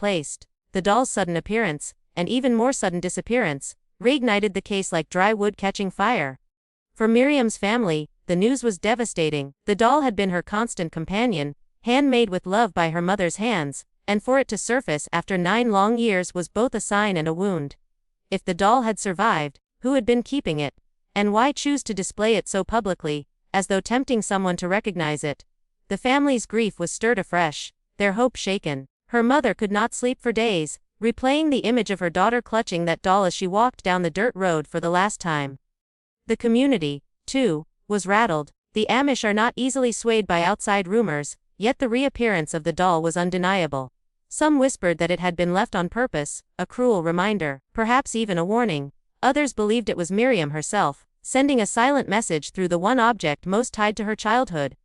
placed. The doll's sudden appearance, and even more sudden disappearance, reignited the case like dry wood catching fire. For Miriam's family, the news was devastating. The doll had been her constant companion, handmade with love by her mother's hands, and for it to surface after 9 long years was both a sign and a wound. If the doll had survived, who had been keeping it? And why choose to display it so publicly, as though tempting someone to recognize it? The family's grief was stirred afresh, their hope shaken. Her mother could not sleep for days, replaying the image of her daughter clutching that doll as she walked down the dirt road for the last time. The community, too, was rattled. The Amish are not easily swayed by outside rumors, yet the reappearance of the doll was undeniable. Some whispered that it had been left on purpose, a cruel reminder, perhaps even a warning. Others believed it was Miriam herself, sending a silent message through the one object most tied to her childhood.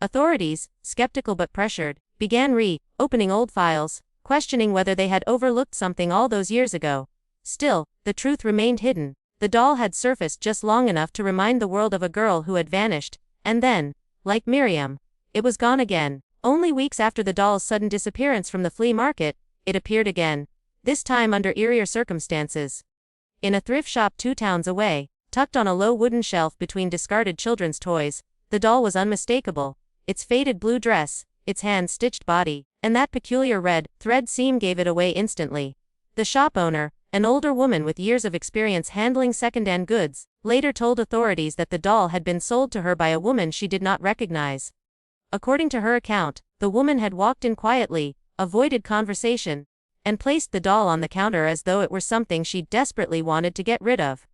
Authorities, skeptical but pressured, began opening old files, questioning whether they had overlooked something all those years ago. Still, the truth remained hidden. The doll had surfaced just long enough to remind the world of a girl who had vanished, and then, like Miriam, it was gone again. Only weeks after the doll's sudden disappearance from the flea market, it appeared again, this time under eerier circumstances. In a thrift shop 2 towns away, tucked on a low wooden shelf between discarded children's toys, the doll was unmistakable. Its faded blue dress, its hand-stitched body, and that peculiar red thread seam gave it away instantly. The shop owner, an older woman with years of experience handling second-hand goods, later told authorities that the doll had been sold to her by a woman she did not recognize. According to her account, the woman had walked in quietly, avoided conversation, and placed the doll on the counter as though it were something she desperately wanted to get rid of.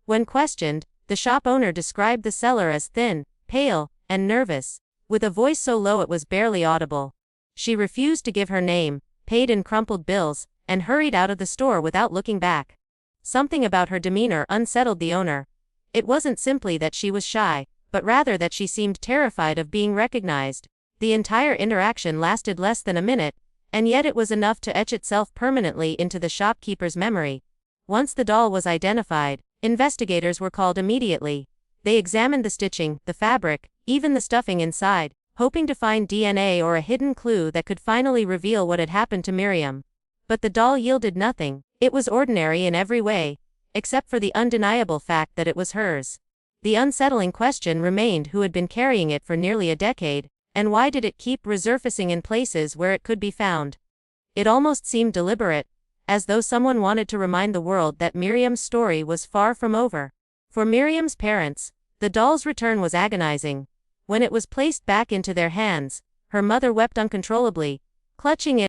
When questioned, the shop owner described the seller as thin, pale, and nervous, with a voice so low it was barely audible. She refused to give her name, paid in crumpled bills, and hurried out of the store without looking back. Something about her demeanor unsettled the owner. It wasn't simply that she was shy, but rather that she seemed terrified of being recognized. The entire interaction lasted less than a minute, and yet it was enough to etch itself permanently into the shopkeeper's memory. Once the doll was identified, investigators were called immediately. They examined the stitching, the fabric, even the stuffing inside, hoping to find DNA or a hidden clue that could finally reveal what had happened to Miriam. But the doll yielded nothing. It was ordinary in every way, except for the undeniable fact that it was hers. The unsettling question remained who had been carrying it for nearly a decade, and why did it keep resurfacing in places where it could be found? It almost seemed deliberate, as though someone wanted to remind the world that Miriam's story was far from over. For Miriam's parents, the doll's return was agonizing. When it was placed back into their hands, her mother wept uncontrollably, clutching it